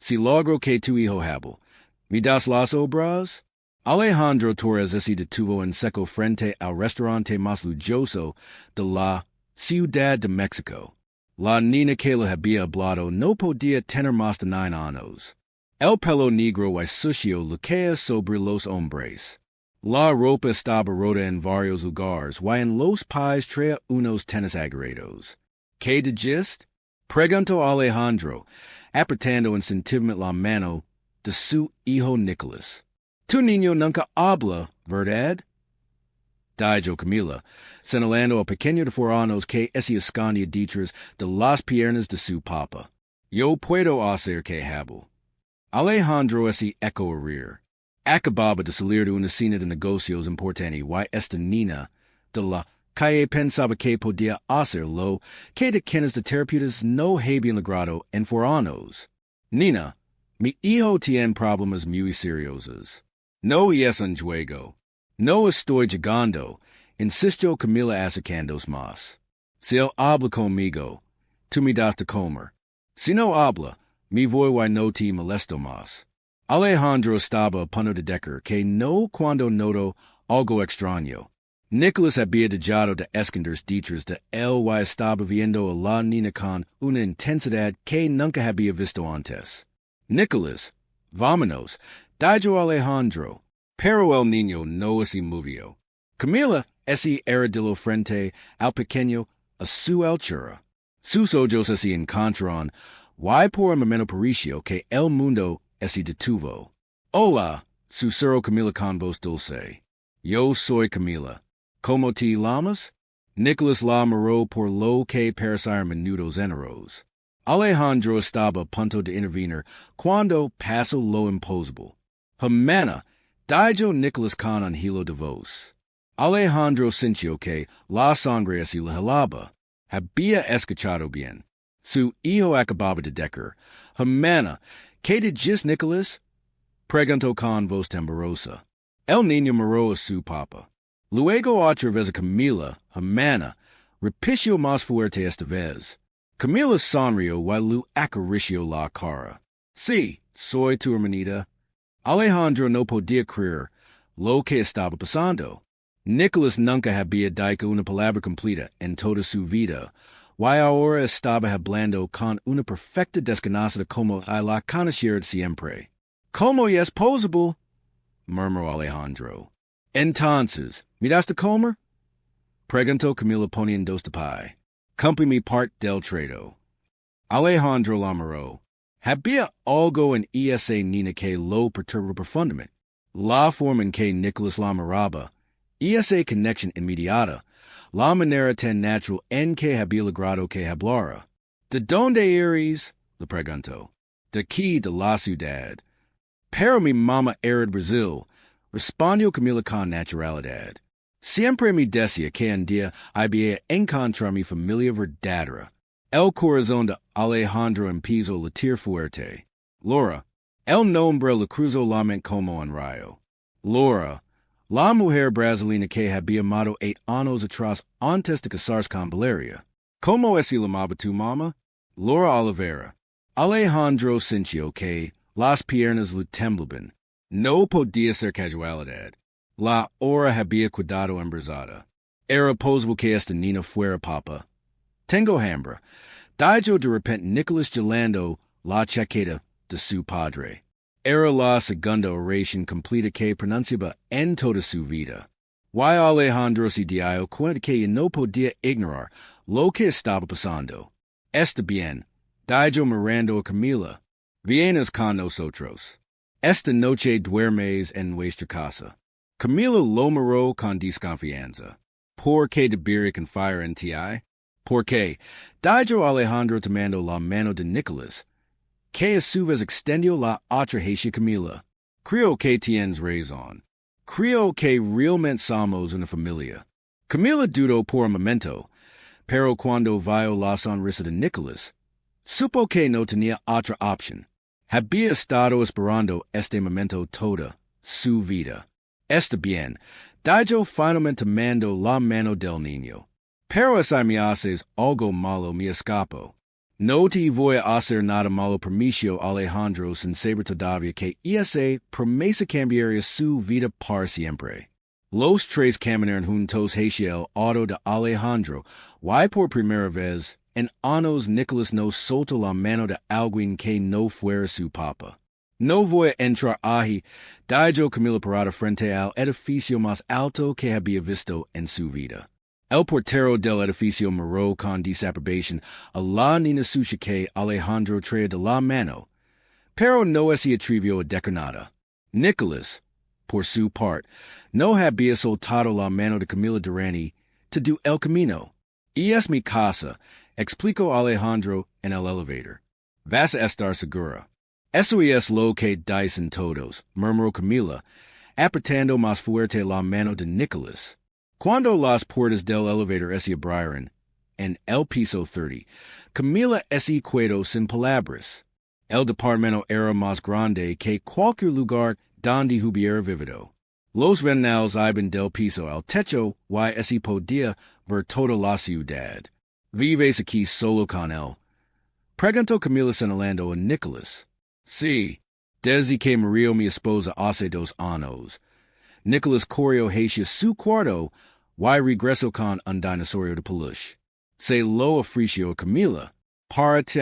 Si logro que tu hijo Habla. Mi das las obras? Alejandro Torres se detuvo en seco frente al restaurante más lujoso de la Ciudad de México. La niña que le había hablado no podía tener más de 9 años. El pelo negro y sucio le caía sobre los hombres. La ropa estaba rota en varios lugares y en los pies traía unos tenis aguerridos. ¿Qué de gist? Preguntó Alejandro, apretando instintivamente la mano de su hijo Nicolás. Tu niño nunca habla, ¿verdad? Dijo Camila, señalando al pequeño de 4 años que se escondía detrás de las piernas de su papa. Yo puedo hacer que hable. Alejandro se echó a reír. Acababa de salir de una cena de negocios importante y esta niña de la calle pensaba que podía hacerlo que de quienes de terapeutas no habían logrado en 4 años. Niña, mi hijo tiene problemas muy seriosos. No es un juego. No estoy jugando, insistió Camila acercándose más. Si él habla conmigo, tú me das de comer. Si no habla, me voy y no te molesto más. Alejandro estaba a punto de decir que no cuando notó algo extraño. Nicolás había dejado de esconderse detrás de él y estaba viendo a la niña con una intensidad que nunca había visto antes. Nicolás, vámonos, dijo Alejandro, pero el niño no se movió. Camila se arrodilló frente al pequeño a su altura. Sus ojos se encontraron y por un momento pareció que el mundo se detuvo. Hola, susurró Camila con voz dulce. Yo soy Camila. ¿Cómo te llamas? Nicolás la miró por lo que parecieron minutos enteros. Alejandro estaba a punto de intervenir cuando pasó lo imposible. Hermana, dijo Nicolás con un hilo de voz. Alejandro sintió que la sangre se le helaba. Había escuchado bien. Su hijo acababa de decir, Hermana, ¿qué dices, Nicolás? Preguntó con voz temblorosa. El niño miró a su papa. Luego otra vez a Camila, Hermana, repitió más fuerte esta vez. Camila sonrió y le acarició la cara. Sí, soy tu hermanita. Alejandro no podía creer lo que estaba pasando. Nicolás nunca había dicho una palabra completa en toda su vida, y ahora estaba hablando con una perfecta desconocida como la conocía siempre. ¿Cómo es posible? Murmuró Alejandro. Entonces, ¿me das de comer? Preguntó Camila poniéndose de pie. Cumplí mi parte del trato. Alejandro la miró. Había algo en esa niña que lo perturbó profundamente. La forma en que Nicolás la miraba, esa conexión inmediata, la manera tan natural en que había logrado que hablara. ¿De dónde eres? Le preguntó. De aquí, de la ciudad. Pero mi mamá era de Brasil, respondió Camila con naturalidad. Siempre me decía que un día había encontrado mi familia verdadera. El corazón de Alejandro empezó a latir fuerte. Laura, el nombre le cruzó la mente como un rayo. Laura, la mujer brasileña que había amado 8 años atrás antes de casarse con Valeria. ¿Cómo es llamaba tu mamá? Laura Oliveira. Alejandro sintió que las piernas le temblaban. No podía ser casualidad. La hora había quedado embarazada. Era posible que esta niña fuera papa. Tengo hambre. Dijo de repente Nicolás gelando la chaqueta de su padre. Era la segunda oración completa que pronunciaba en toda su vida. Y Alejandro se dio cuenta que no podía ignorar lo que estaba pasando. Está bien, dijo mirando a Camila. Vienes con nosotros. Esta noche duermes en nuestra casa. Camila lo miró con desconfianza. ¿Por qué debería confiar en ti? ¿Por qué? Dijo Alejandro tomando la mano de Nicolás, que a su vez extendió la otra hacia Camila. Creo que tienes razón. Creo que realmente somos una familia. Camila dudó por un momento, pero cuando vio la sonrisa de Nicolás, supo que no tenía otra opción. Había estado esperando este momento toda su vida. Está bien, dijo finalmente tomando la mano del niño. Pero si me haces algo malo me escapo. No te voy a hacer nada malo permiso Alejandro sin saber todavía que esa promesa cambiaría su vida para siempre. Los tres caminan juntos hacia el auto de Alejandro, y por primera vez en años Nicolás no soltó la mano de alguien que no fuera su papa. No voy a entrar ahí, dijo Camila parada frente al edificio más alto que había visto en su vida. El portero del edificio miró con desaprobación a la niña suya que Alejandro traía de la mano, pero no se atrevió a decir nada. Nicolás, por su parte, no había soltado la mano de Camila Durani to do el camino. Y es mi casa, explicó Alejandro en el elevator. Vas a estar segura. Eso es lo que dicen todos, murmuró Camila, apretando más fuerte la mano de Nicolás. Cuando las puertas del elevator se abrieron, en el piso 30, Camila se quedó sin palabras. El departamento era más grande que cualquier lugar donde hubiera vivido. Los ventanales iban del piso al techo y se podía ver toda la ciudad. ¿Vives aquí solo con él? Preguntó Camila señalando a Nicolás. Sí, desde que murió mi esposa hace 2 años. Nicolás corrió hacia su cuarto y regresó con un dinosaurio de peluche. Se lo ofreció a Camila. Para ti,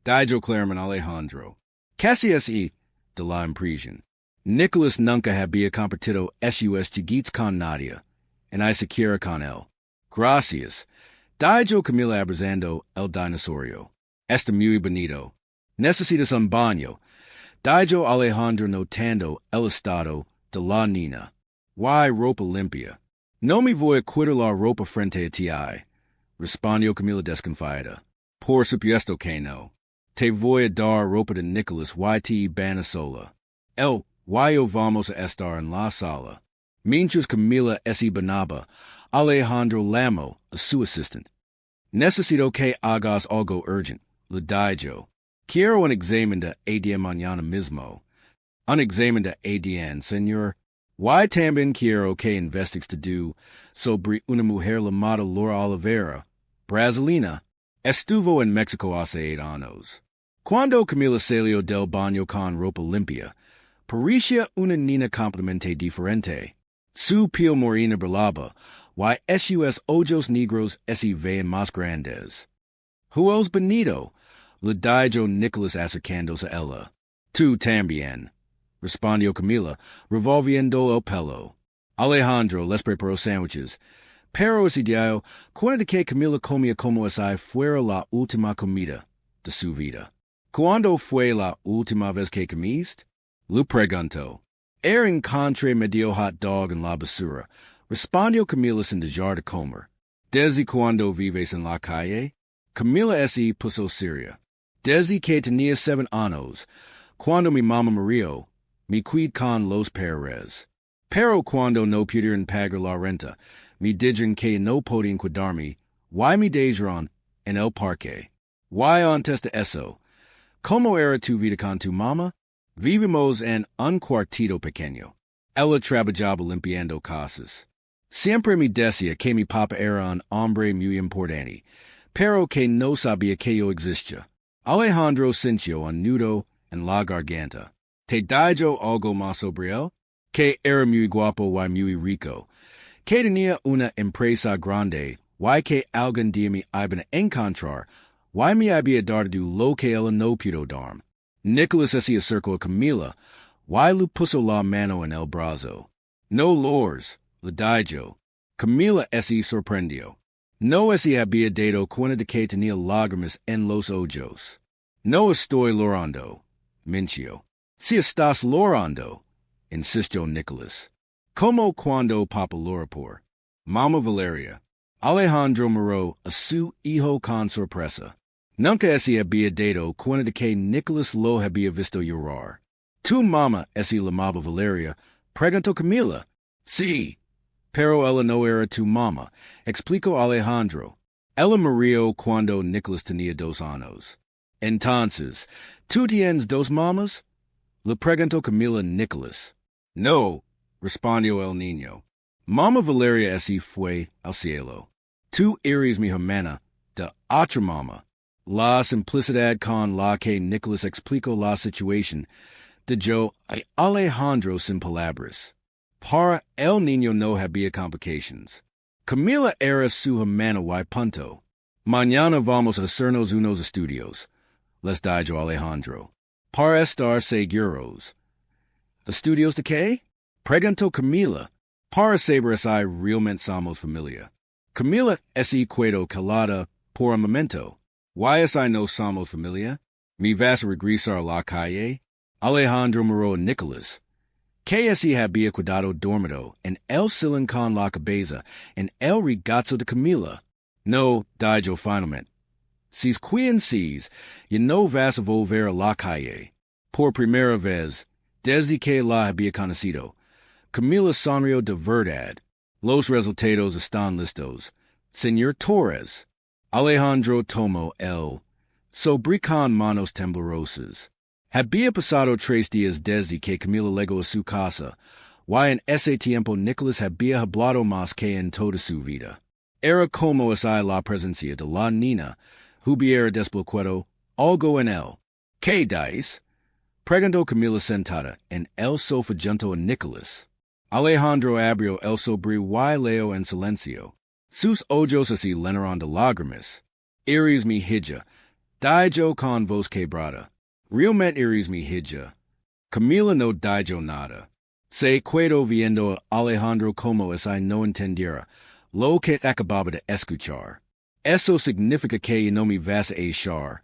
dijo claramente Alejandro. Casi así de la impresión. Nicolás nunca había compartido esos chiquitos con nadie, y se quiere con él. Gracias, dijo Camila abrazando el dinosaurio. Está muy bonito. Necesitas un baño, dijo Alejandro notando el estado de la niña. Why ropa limpia? No me voy a quitar la ropa frente a ti, respondió Camila desconfiada. Por supuesto que no. Te voy a dar ropa de Nicolás y te van sola. El yo vamos a estar en la sala. Mientras Camila se bañaba, Alejandro llamó a su asistente. Necesito que hagas algo urgent, le dijo. Quiero un examen de ADN mañana mismo. Un examen de ADN, señor. Y también quiero que investigues sobre una mujer llamada Laura Oliveira, brasilina. Estuvo en México hace 8 años. Cuando Camila salió del baño con ropa limpia, parecía una niña completamente diferente. Su piel morena brillaba, y esos ojos negros se veían más grandes. Juegos bonito, le dijo Nicolás acercándose a ella. Tú también, respondió Camila, revolviendo el pelo. Alejandro les preparó sándwiches, pero ese día, cuando que Camila comía como si fuera la última comida de su vida. ¿Cuándo fue la última vez que comiste? Le preguntó. Era encontré medio hot dog en la basura, respondió Camila sin dejar de comer. ¿Desde cuándo vives en la calle? Camila se puso seria. Desde que tenía 7 años, cuando mi mamá murió, me cuidé con los padres. Pero cuando no pudieron pagar la renta, me dijeron que no podían cuidarme, y me dejaron en el parque. Y antes de eso, ¿cómo era tu vida con tu mamá? Vivimos en un cuartito pequeño. Ella trabajaba limpiando casas. Siempre me decía que mi papá era un hombre muy importante, pero que no sabía que yo existía. Alejandro sintió un nudo en la garganta. ¿Te dijo algo más sobre él? Que era muy guapo y muy rico. Que tenía una empresa grande y que algún día me iban a encontrar y me había dado lo que él no pudo darme. Nicolás se acercó a Camila y le puso la mano en el brazo. No lors, le dijo. Camila se sorprendió. No se había dado cuenta de que tenía lágrimas en los ojos. No estoy llorando, mintió. Si estás llorando, insistió Nicolás. Como cuando Papa llora por Mamá Valeria. Alejandro miró a su hijo con sorpresa. Nunca se había dado cuenta de que Nicolás lo había visto llorar. ¿Tu mamá se llamaba Valeria? Preguntó Camila. Sí, pero ella no era tu mamá, explicó Alejandro. Ella murió cuando Nicolás tenía 2 años. Entonces, ¿tú tienes 2 mamás? Le preguntó Camila a Nicolás. No, respondió el niño. Mamá Valeria se fue al cielo. Tú eres mi hermana, de otra mamá. La simplicidad con la que Nicholas explicó la situación de yo a Alejandro sin palabras. Para el niño no había complications. Camila era su hermana y punto. Mañana vamos a hacernos unos estudios. Les dijo Alejandro. Para estar seguros. ¿Estudios de qué? Preguntó Camila. Para saber si realmente somos familia. Camila se quedó calada por un momento. ¿Why si no somos familia? ¿Me vas a regresar a la calle? Alejandro miró a Nicholas. Que si había cuidado dormido en el sillón con la cabeza en el regazo de Camila. No, dijo finalmente. Si quien sees, y no vas a volver a la calle. Por primera vez, desde que la había conocido. Camila sonrió de verdad. Los resultados están listos. Señor Torres. Alejandro tomó el sobre con manos temblorosas. Había pasado 3 días desde que Camila llegó a su casa, y en ese tiempo Nicholas había hablado más que en toda su vida. Era como si la presencia de la niña hubiera desbloqueado algo en él. ¿Qué dice? Preguntó Camila sentada en el sofá junto a Nicholas. Alejandro abrió el sobre y leo en silencio. Sus ojos así llenaron de lágrimas. Eres mi hija, dijo con voz quebrada. Realmente eres mi hija. Camila no dijo nada. Se quedó viendo a Alejandro como si no entendiera lo que acababa de escuchar. Eso significa que no me vas a echar,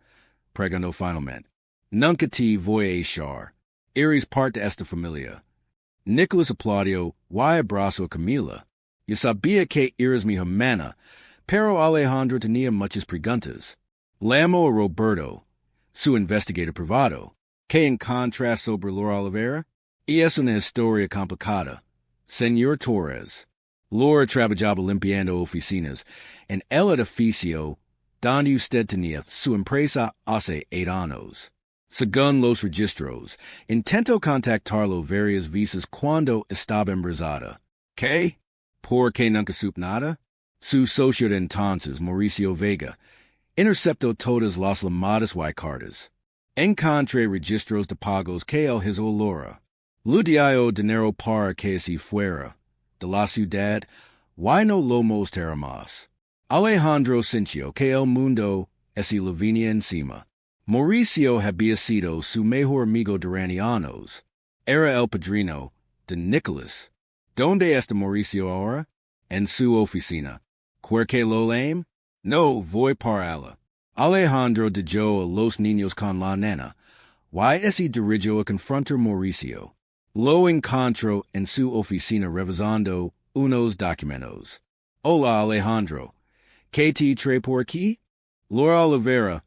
preguntó finalmente. Nunca te voy a echar. Eres parte de esta familia. Nicholas aplaudió y abrazó a Camila. Yo sabía que eres mi hermana, pero Alejandro tenía muchas preguntas. Llamó a Roberto, su investigador privado, que encontró sobre Laura Olivera, y es una historia complicada. Señor Torres. Laura trabajaba limpiando oficinas en el edificio donde usted tenía su empresa hace 8 años. Según los registros, intentó contactarlo varias veces cuando estaba embarazada. ¿Qué? ¿Por qué nunca supo nada? Su socio de entonces, Mauricio Vega, interceptó todas las llamadas y cartas. Encontré registros de pagos que él hizo a Laura. Le dio dinero para que se fuera de la ciudad y no lo mostrara más. Alejandro sintió que el mundo se le venía encima. Mauricio había sido su mejor amigo durante años. Era el padrino de Nicholas. ¿Dónde está Mauricio ahora? En su oficina. ¿Quiere que lo llame? No, voy para allá. Alejandro dijo a los niños con la nena. Y se dirigió a confrontar Mauricio. Lo encontró en su oficina revisando unos documentos. Hola, Alejandro. ¿Qué te trae por aquí? Laura Olivera.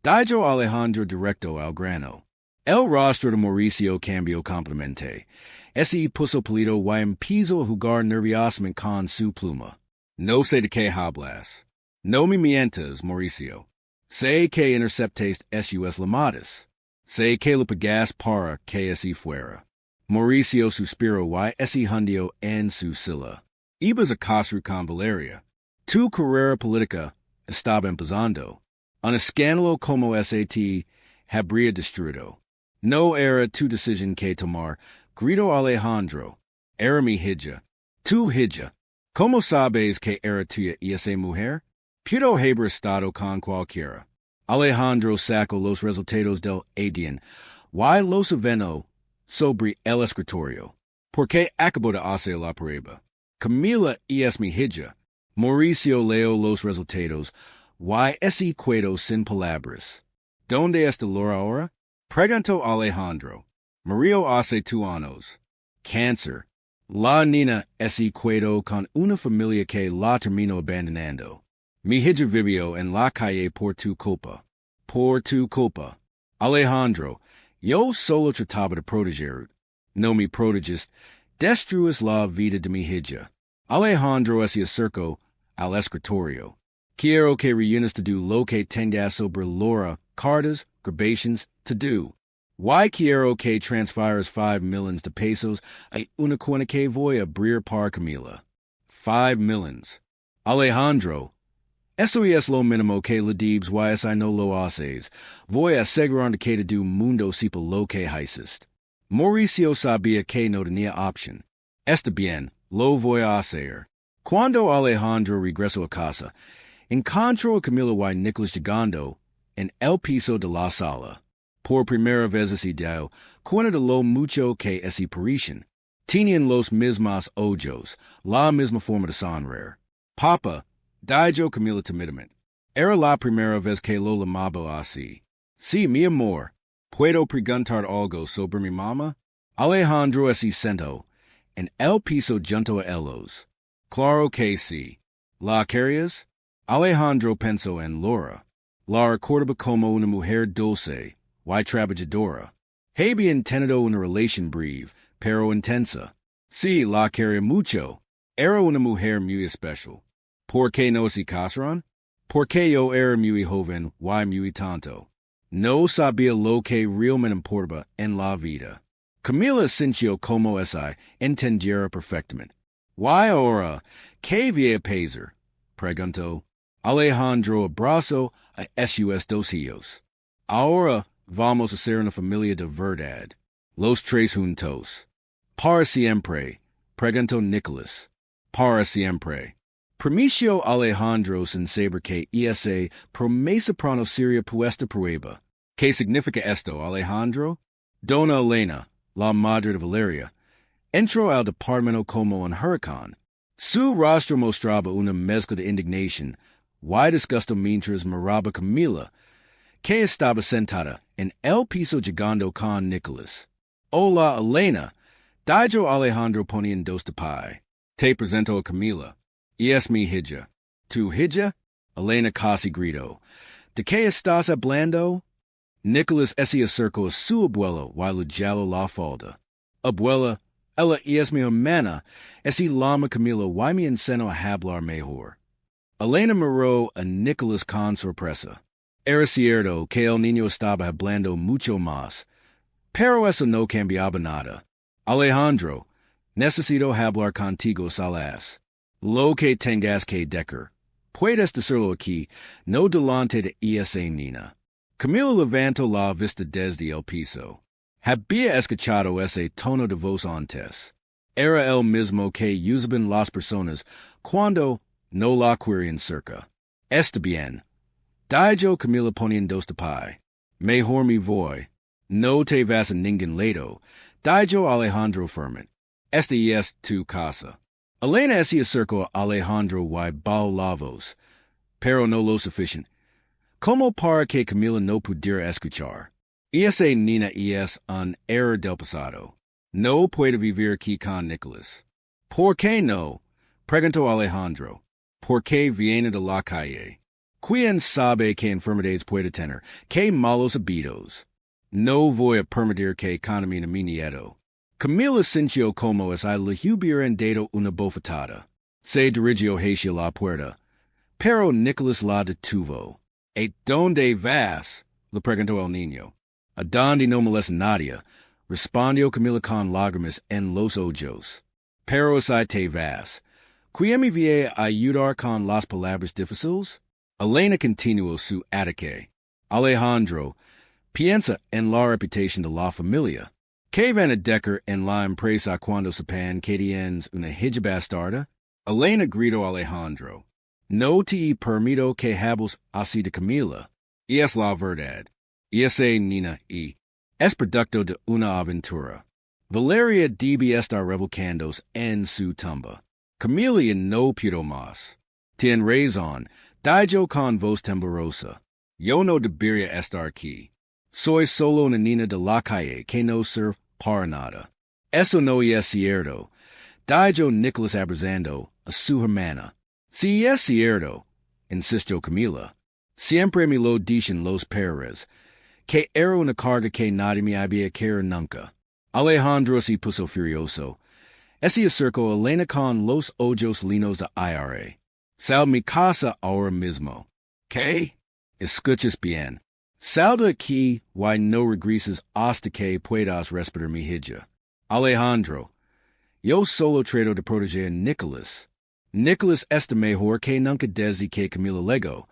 Dijo Alejandro directo al grano. El rostro de Mauricio cambió completamente. Ese puso pálido y empezó a jugar nerviosamente con su pluma. No sé de qué hablas. No me mientas, Mauricio. Sé que interceptes sus llamadas. Sé que le pagas para que se fuera. Mauricio suspiró y se hundió en su silla. Ibas a casar con Valeria. Tu carrera política estaba empezando. Un escándalo como ese te habría destruido. No era tu decisión que tomar, gritó Alejandro. Era mi hija. Tu hija. ¿Cómo sabes que era tuya y esa mujer? Pudo haber estado con cualquiera. Alejandro sacó los resultados del ADN y los envió sobre el escritorio. ¿Por qué acabó de hacer la prueba? Camila y es mi hija. Mauricio leyó los resultados y se quedó sin palabras. ¿Dónde está Laura ahora? Preguntó Alejandro. Murió hace 2 años. Cáncer. La niña se quedó con una familia que la terminó abandonando. Mi hija vivió en la calle por tu culpa. Por tu culpa. Alejandro, yo solo trataba de proteger. No me proteges. Destruyes la vida de mi hija. Alejandro se acercó al escritorio. Quiero que reúnas to do lo que tengas sobre Laura, cartas, grabations, to do. Y quiero que transfieras 5 millions de pesos a una cuenta que voy a abrir para Camila. 5 millions. Alejandro, Eso es lo mínimo que le debes y no lo haces. Voy a asegurarte que tu mundo sepa lo que hiciste. Mauricio sabía que no tenía opción. Está bien, lo voy a hacer. Cuando Alejandro regresó a casa, encontró a Camila y Nicolás llegando en el piso de la sala. Por primera vez ese día, cuenta de lo mucho que se parecen. Tenían los mismos ojos, la misma forma de sonreír. Papa, dijo Camila tímidamente. Era la primera vez que lo llamaba así. Sí, mi amor. ¿Puedo preguntar algo sobre mi mamá? Alejandro se sentó en el piso junto a ellos. Claro que sí. ¿La querías? Alejandro pensó en Laura. La recordaba como una mujer dulce y trabajadora. Habían tenido una relación breve, pero intensa. Sí, la quería mucho. Era una mujer muy especial. ¿Por qué no se casaron? Porque yo era muy joven y muy tonto. No sabía lo que realmente importaba en la vida. Camila sintió como esa entendiera perfectamente. ¿Y ahora qué voy a hacer? Preguntó. Alejandro abrazó a esos dos hijos. Ahora vamos a ser una familia de verdad. Los tres juntos. ¿Para siempre? Preguntó Nicolás. Para siempre. Promeció Alejandro sin saber que esa promesa pronto sería puesta a prueba. ¿Qué significa esto, Alejandro? Dona Elena, la madre de Valeria, entró al departamento como un huracán. Su rostro mostraba una mezcla de indignación y disgusto mientras miraba a Camila, que estaba sentada en el piso llegando con Nicolás. Hola, Elena, dijo Alejandro poniendo dos de pie. Te presento a Camila. Y es mi hija. ¿Tu hija? Elena casi gritó. ¿De qué estás hablando? Nicolás se acercó a su abuelo y le jaló la falda. Abuela, ella es mi hermana. Ese lama Camila y me enseñó a hablar mejor. Elena miró a Nicolás con sorpresa. Era cierto que el niño estaba hablando mucho más, pero eso no cambiaba nada. Alejandro, necesito hablar contigo solas. Lo que tengas que decir. Puedes decirlo aquí, no delante de esa niña. Camila levantó la vista desde el piso. Había escuchado ese tono de voz antes. Era el mismo que usaban las personas cuando no la querían cerca. Está bien. Dijo Camila poniendo de pie. Mejor me voy. No te vas a ningún lado. Dijo Alejandro firmemente. Esta es tu casa. Elena se acercó a Alejandro y bajó la voz, pero no lo suficiente, como para que Camila no pudiera escuchar. Esa niña es un error del pasado. No puede vivir aquí con Nicolás. ¿Por qué no? Preguntó Alejandro. Porque viene de la calle. ¿Quién sabe qué enfermedades puede tener? ¿Qué malos hábitos? No voy a permitir que contamine mi nieto. Camila sintió como si le hubieran dado una bofetada. Se dirigió hacia la puerta, pero Nicolás la detuvo. ¿A dónde vas? Le preguntó el niño. ¿A dónde no molesta nadie? Respondió Camila con lágrimas en los ojos. Pero si te vas, ¿quién me va a ayudar con las palabras difíciles? Elena continuó su ataque. Alejandro, piensa en la reputación de la familia. ¿Qué van a decir en la empresa cuando sepan que tienes una hija bastarda? Elena gritó a Alejandro. No te permito que hables así de Camila. Y es la verdad. Y esa niña es producto de una aventura. Valeria debe estar revolcándose en su tumba. Camila no pudo más. Tien razón, dijo con voz temblorosa. Yo no debería estar aquí. Soy solo una niña de la calle que no sirve para nada. Eso no es cierto, dijo Nicolás abrazando a su hermana. Si es cierto, insistió Camila. Siempre me lo dicen los padres, que era una carga que nadie me había querido nunca. Alejandro se puso furioso. Se acercó a Elena con los ojos linos de IRA. Sal mi casa ahora mismo. ¿Qué? Escuchas bien. Sal de aquí y no regreses hasta que puedas respetar mi hija. Alejandro, yo solo trato de proteger a Nicolás. Nicholas este mejor que nunca desde que Camila Lego.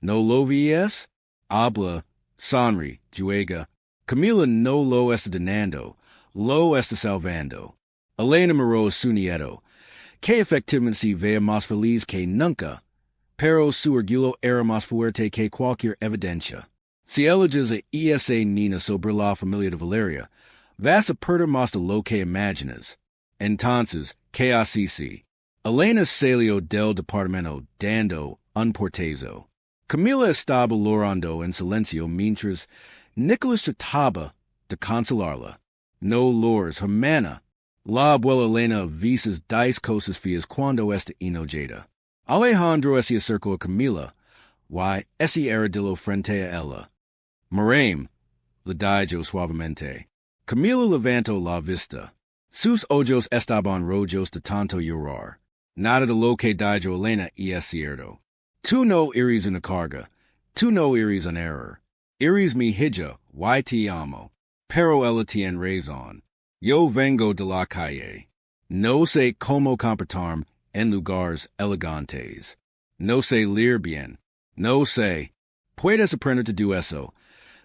No lo vies? Habla, sonri, juega. Camila no lo está denando, lo está salvando. Elena miró a su nieto. Que efectivamente vea más feliz que nunca. Pero su orgullo era más fuerte que cualquier evidencia. Si elogias a esa Niña sobre la familia de Valeria, vas a perder más de lo que imaginas. Entonces, ¿qué haces? Elena salió del departamento dando un portazo. Camila estaba llorando en silencio mientras Nicholas trataba de consolarla. No llores, hermana. La abuela Elena visas 10 cosas feas cuando está enojada. Alejandro se acercó a Camila. Why, ese era de lo frente a ella. Marame, le dijo suavemente. Camila levantó la vista. Sus ojos estaban rojos de tanto llorar. Nada de lo que dijo Elena es cierto. Tú no eres una carga. Tú no eres un error. Eres mi hija, y te amo. Pero ella tiene razón. Yo vengo de la calle. No sé cómo comportarme en lugares elegantes. No sé leer bien. No sé. Puedes aprender to do eso.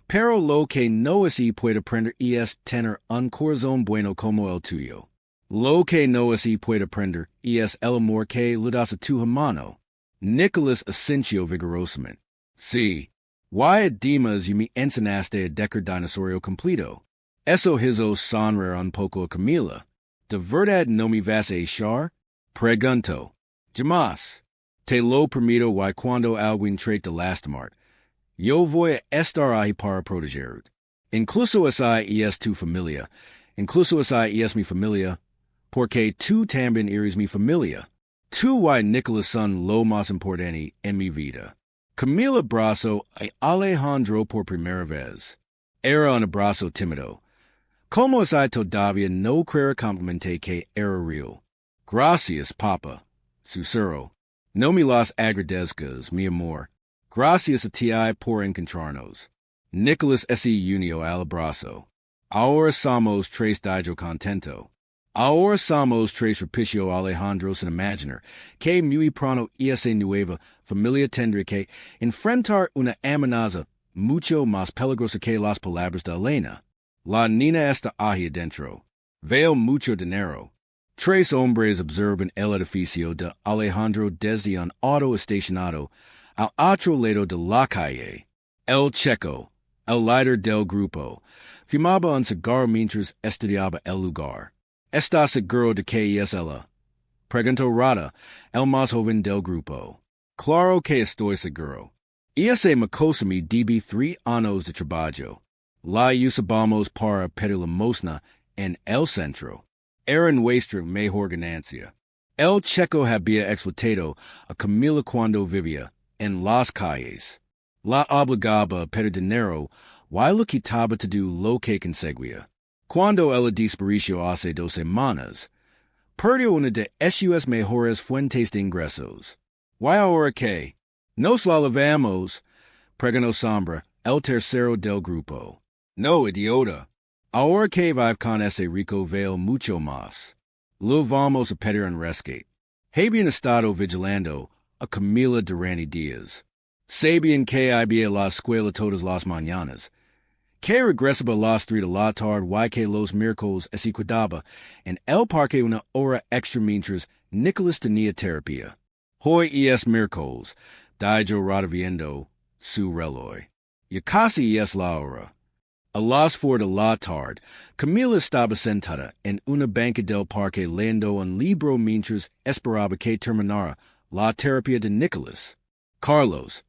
Pero lo que no así puede aprender es tener un corazón bueno como el tuyo. Lo que no así puede aprender es el amor que le das a tu hermano. Nicholas asintió vigorosamente. Sí. Why además y me enseñaste a decar dinosaurio completo. Eso hizo sonreír un poco a Camila. ¿De verdad no me vas a echar? Pregunto. Jamás. Te lo permito y cuando alguien trate de lastimar. Yo voy a estar ahí para protegerte. Incluso esa es tu familia. Incluso esa es mi familia. Porque tú también eres mi familia. Tú y Nicholas son lo más importante en mi vida. Camila abrazó a Alejandro por primera vez. Era un abrazo tímido. Como esa todavía no creer complemente que era real. Gracias, papa. Susurro. No me las agradezcas, mi amor. Gracias a ti por encontrarnos. Nicholas se unió al abrazo. Ahora somos tres dijo contento. Ahora somos tres repició Alejandro sin imaginar que muy pronto esa nueva familia tendrá que enfrentar una amenaza mucho más peligrosa que las palabras de Elena. La niña está ahí adentro. Veo mucho dinero. Tres hombres observan el edificio de Alejandro desde un auto estacionado al otro lado de la calle. El checo, el líder del grupo, fumaba un cigarro mientras estudiaba el lugar. ¿Está seguro de que es ella? Preguntó Rada, el más joven del grupo. Claro que estoy seguro. Ese mocoso me debe 3 años de trabajo. La usamos para pedir limosna en el centro. Era nuestra mejor ganancia. El checo había explotado a Camila cuando vivía en las calles. La obligaba a pedir dinero y lo quitaba todo lo que conseguía. Cuando ella desapareció hace 2 semanas, perdió una de sus mejores fuentes de ingresos. ¿Y ahora qué? ¿Nos la levamos? Preguntó Sombra, el tercero del grupo. No, idiota. Ahora que vive con ese rico vale mucho más. Lo vamos a pedir en rescate. Habían estado vigilando a Camila durante días. Sabían que había la escuela todas las mañanas. Que regresaba a las 3 de la tarde y que los miércoles se quedaba en el parque una hora extra mientras Nicholas tenía terapia. Hoy es miércoles, dijo Rada viendo su reloj. Ya casi es la hora. A las 4 de la tarde, Camila estaba sentada en una banca del parque leyendo un libro mientras esperaba que terminara la terapia de Nicholas. Carlos,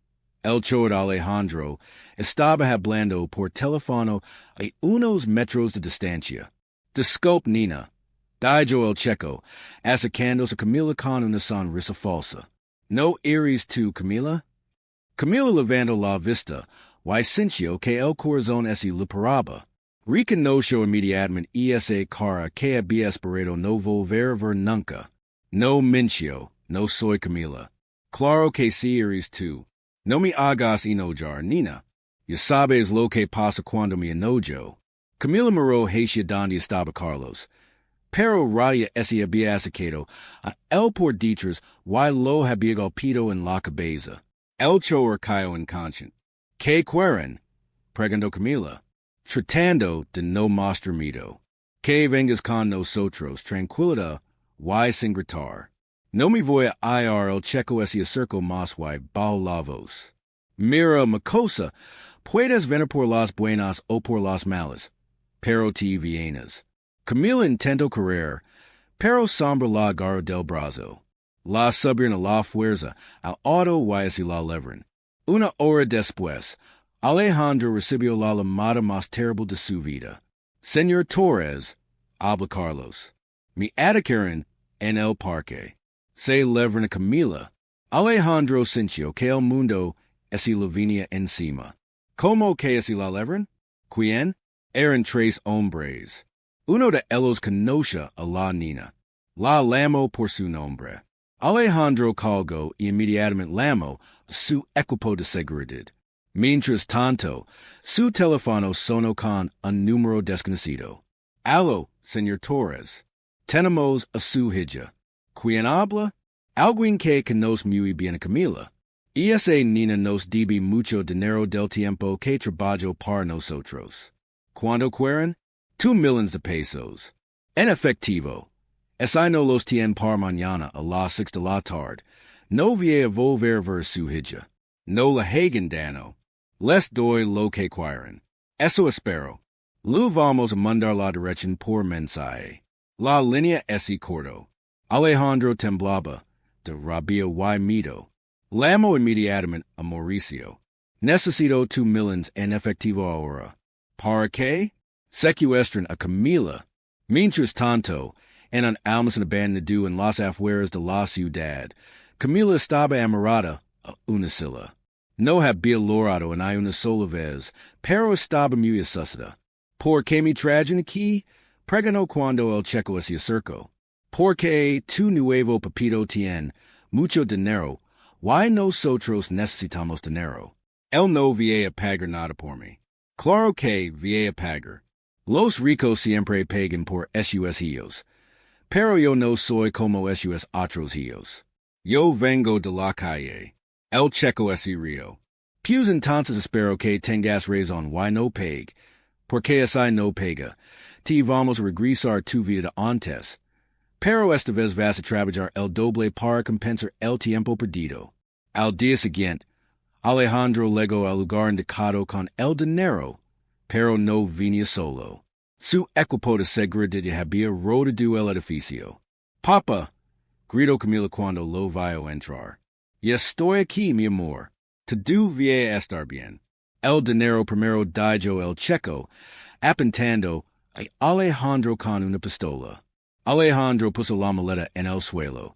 el chofer de Alejandro, estaba hablando por teléfono a unos metros de distancia. Disculpe, Niña, dijo el checo, acercándose a Camila con una sonrisa falsa. ¿No eres tú, Camila? Camila levantó la vista, y sintió que el corazón se le paraba. Reconoció inmediatamente esa cara que había esperado no volver a ver nunca. No mintió, no soy Camila. Claro que sí eres tú. No me hagas enojar, Niña. Ya sabes lo que pasa cuando me enojo. Camila miró hacia donde estaba Carlos. pero radia esse había asaquedo a el por dichers y lo había golpeado en la cabeza. El cho cayo inconscient. Que queren, preguntó Camila, tratando de no mostrar miedo. Que vengas con nosotros, tranquilidad, y sin gritar. No me voy a ir el checo ese acerco más y bajo la voz. Mira, Macosa, puedes venir por las buenas o por las malas, pero te vienes. Camila intentó correr, pero sombra la agarró del brazo. La subieron a la fuerza, al auto y así la levran. Una hora después, Alejandro recibió la llamada más terrible de su vida. Señor Torres, habla Carlos. Me atacaron en el parque. Se levran a Camila. Alejandro sintió que el mundo se le venía encima. ¿Cómo que se la levran? ¿Quién? Eran tres hombres. Uno de ellos conocía a la Niña. La llamó por su nombre. Alejandro colgó y inmediatamente llamó a su equipo de seguridad. Mientras tanto, su teléfono sonó con un número desconocido. Aló, señor Torres. Tenemos a su hija. ¿Quién habla? Alguien que conoce muy bien a Camila. Y esa niña nos debe mucho dinero del tiempo que trabajó para nosotros. ¿Cuánto quieren? 2 millones de pesos. En efectivo. Esa no los tiene para mañana a las 6 de la tarde. No voy a volver a ver su hija. No la hagan dano. Les doy lo que quieren. Eso espero. Lo vamos a mandar la dirección por mensaje. La línea es corto. Alejandro temblaba de rabia y miedo. Llamó inmediatamente a Mauricio. Necesito 2 millones en efectivo ahora. ¿Para qué? Secuestran a Camila. Mientras tanto, en un almacén abandonado en las afueras de la ciudad, Camila estaba enamorada a una silla. No había logrado en una sola vez, pero estaba muy asustada. ¿Por qué me traen aquí? Preguntó cuando el checo se acercó. Porque tu nuevo papito tiene mucho dinero, y nosotros necesitamos dinero. Él no viene a pagar nada por mí. Claro que viene a pagar. Los ricos siempre pagan por sus hijos. Pero yo no soy como sus otros hijos. Yo vengo de la calle. El checo es río. Pues entonces espero que tengas razón y no pague. Porque esa no paga. Te vamos a regresar tu vida de antes. Pero esta vez vas a trabajar el doble para compensar el tiempo perdido. Al día siguiente, Alejandro llegó al lugar indicado con el dinero, pero no venía solo. Su equipo de seguridad había rodeado el edificio. Papa, gritó Camila cuando lo vio entrar. Ya estoy aquí, mi amor. Todo va a estar bien. El dinero primero dijo el checo, apuntando a Alejandro con una pistola. Alejandro puso la maleta en el suelo,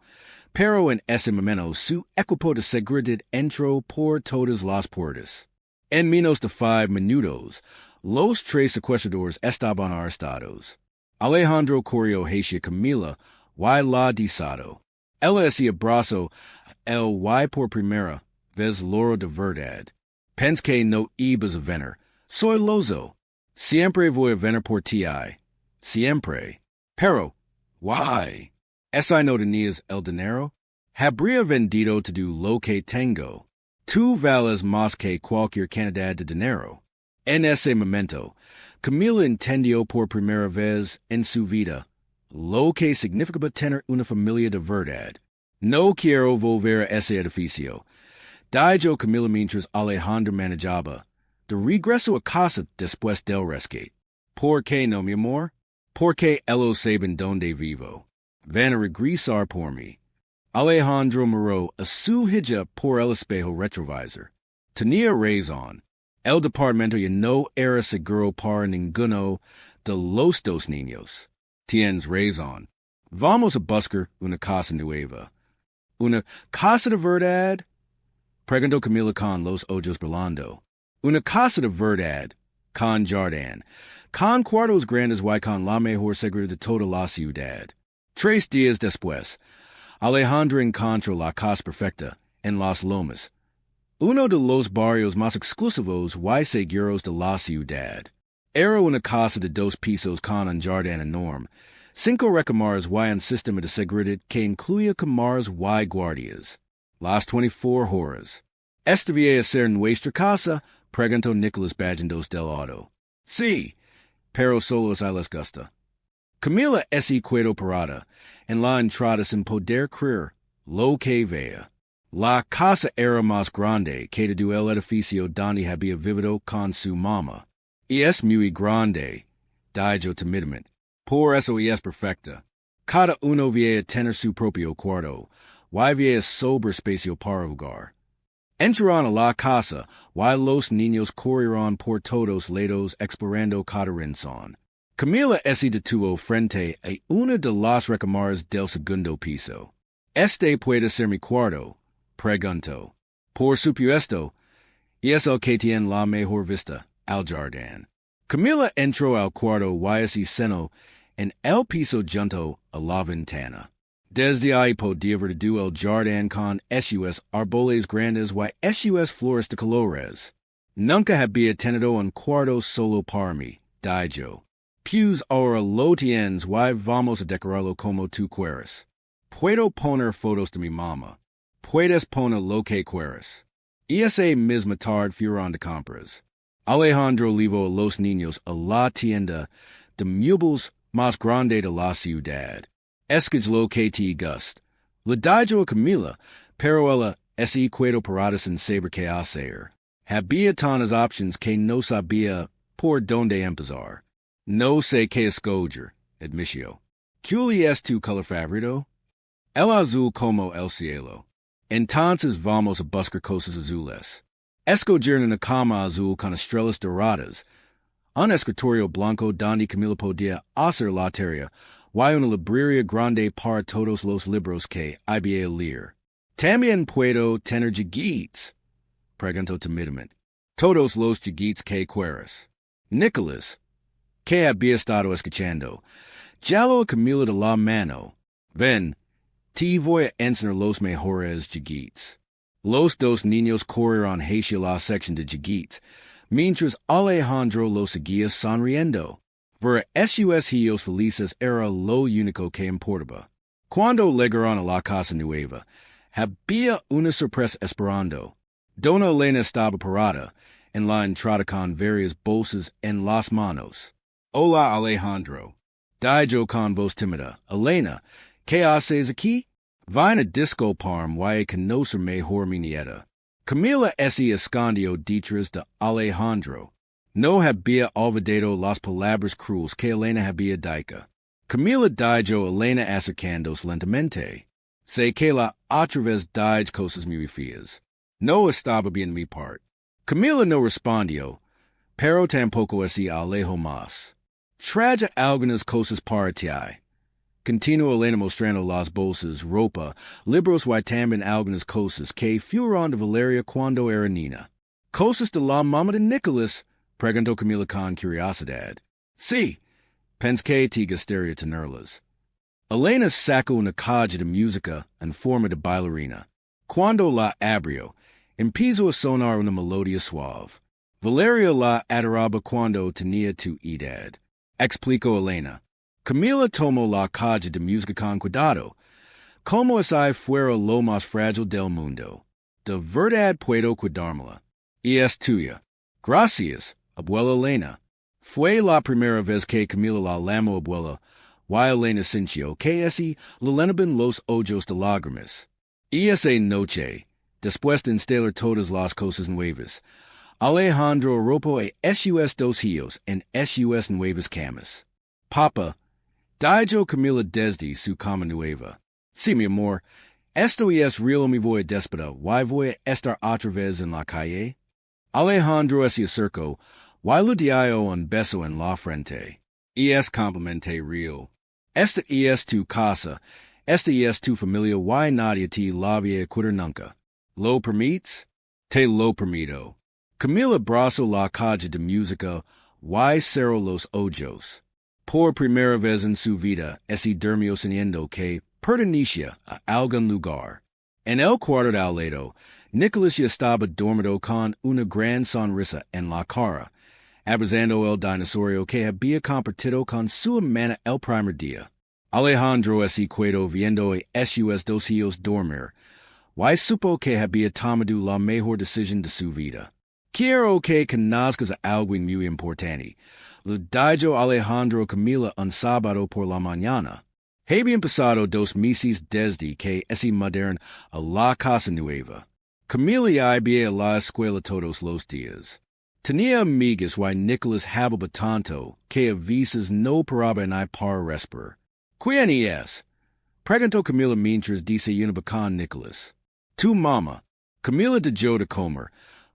pero en ese momento su equipo de seguridad entró por todas las puertas. En menos de 5 minutos, los 3 secuestradores estaban arrestados. Alejandro corrió hacia Camila y la desató. Ella se abrazó a él y por primera vez loro de verdad. Pensé que no ibas a venir. Soy lozo. Siempre voy a venir por ti. Siempre. Pero, why? ¿Esa no tenías el dinero? Habría vendido todo lo que tengo. Tú vales más que cualquier cantidad de dinero. En ese momento, Camila entendió por primera vez en su vida lo que significaba tener una familia de verdad. No quiero volver a ese edificio. Dijo Camila mientras Alejandro manejaba. De regreso a casa después del rescate. ¿Por qué no, mi amor? Porque ellos saben dónde vivo. Van a regresar por mí. Alejandro miró a su hija por el espejo retrovisor. Tenía razón. El departamento ya no era seguro para ninguno de los 2 niños. Tienes razón. Vamos a buscar una casa nueva. ¿Una casa de verdad? Preguntó Camila con los ojos brillando. Una casa de verdad, con jardín, con cuartos grandes y con la mejor seguridad de toda la ciudad. 3 días después, Alejandro encontró la casa perfecta en Las Lomas, uno de los barrios más exclusivos y seguros de la ciudad. Era una casa de 2 pisos con un jardín enorme, Cinco recamaras y un sistema de seguridad que incluía camaras y guardias. Las 24 horas. Esta vía ser nuestra casa, preguntó Nicholas Bajandos del auto. Sí, pero solo a les gusta. Camila ese quedo parada, en la entrada sin poder creer lo que vea. La casa era más grande que el edificio donde había vivido con su mamá. Y es muy grande, dijo timidamente. Por eso y es perfecta. Cada uno viene tener su propio cuarto, y viene sobre espacio para jugar. Entraron a la casa, y los niños corrieron por todos lados explorando cada rincón. Camila se detuvo frente a una de las recamaras del segundo piso. ¿Este puede ser mi cuarto?, preguntó. Por supuesto, y es el que tiene la mejor vista al jardín. Camila entró al cuarto y se sentó en el piso junto a la ventana. Desde ahí podía ver el jardín con sus árboles grandes y sus flores de colores. Nunca había tenido un cuarto solo para mí, dijo. Pues ahora lo tienes y vamos a decorarlo como tú quieras. Puedo poner fotos de mi mamá. Puedes poner lo que quieras. Y esa misma tarde fueron de compras. Alejandro llevó a los niños a la tienda de muebles más grande de la ciudad. Escuch lo que te gusta. Le dijo a Camila, pero ella se quedó parada sin saber qué hacer. Había tantas opciones que no sabía por dónde empezar. No sé qué escoger, admitió. ¿Cuál es tu color favorito? El azul como el cielo. Entonces vamos a buscar cosas azules. Escoger una cama azul con estrellas doradas. Un escritorio blanco donde Camila podía hacer la tarea. Y una librería grande para todos los libros que había leer. ¿También puedo tener chiquitos?, preguntó timidamente. Todos los chiquitos que quieras. Nicholas, que había estado escuchando, jaló a Camila de la mano. Ven, te voy a enseñar los mejores chiquitos. Los dos niños corrieron hacia la sección de chiquitos, mientras Alejandro los seguía sonriendo. Ver sus hijos felices era lo único que importaba. Cuando llegaron a la casa nueva, había una sorpresa esperando. Dona Elena estaba parada en la entrada con varias bolsas en las manos. Hola, Alejandro, dijo con voz tímida. Elena, ¿qué haces aquí? Vine a disculparme y a conocer mejor mi nieta. Camila se escondió detrás de Alejandro. No había olvidado las palabras crueles que Elena había dicho. Camila dijo Elena acercándose lentamente. Sé que la otra vez dije cosas muy feas. No estaba bien mi parte. Camila no respondió, pero tampoco se alejó más. Traje algunas cosas para ti. Continuó Elena mostrando las bolsas, ropa, libros y también algunas cosas que fueron de Valeria cuando era niña. ¿Cosas de la mamá de Nicholas?, preguntó Camila con curiosidad. Sí, pensé que te gustaría tenerlas. Elena sacó una caja de música en forma de bailarina. Cuando la abrió, empezó a sonar una melodía suave. Valeria la adoraba cuando tenía tu edad, explicó Elena. Camila tomó la caja de música con cuidado, como si fuera lo más frágil del mundo. De verdad puedo cuidármela. Y es tuya. Gracias, abuela Elena. Fue la primera vez que Camila la llamó abuela, y Elena sintió que le llenaban los ojos de lágrimas. Y esa noche, después de instalar todas las cosas nuevas, Alejandro arropó a sus dos hijos en sus nuevas camas. Papá, dijo Camila desde su cama nueva. Sí, mi amor, esto es real, me voy a despedir, y voy a estar otra vez en la calle. Alejandro se acercó, y le dio un beso en la frente. Y es completamente real. Esta es tu casa, esta es tu familia, y nadie te la va a quitar nunca. ¿Lo permites? Te lo permito. Camila abrazó la caja de música y cerró los ojos. Por primera vez en su vida, se durmió sintiendo que pertenecía a algún lugar. En el cuarto de al lado, Nicholas estaba dormido con una gran sonrisa en la cara, abrazando el dinosaurio que había compartido con su hermana el primer día. Alejandro ese cuedo viendo sus dos hijos dormir. Why supo que había tomado la mejor decisión de su vida. Quiero que conozcas algo muy importante. Lo dijo Alejandro Camila un sábado por la mañana. Habían pasado 2 meses desde que ese mudaron a la casa nueva. Camila iba a la escuela todos los días. Tenía amigas y Nicholas hablaba tanto que a veces no paraba en para respirar. ¿Quién es? Preguntó Camila mientras dice una bacán Nicholas. Tu mamá. Camila dejó de comer.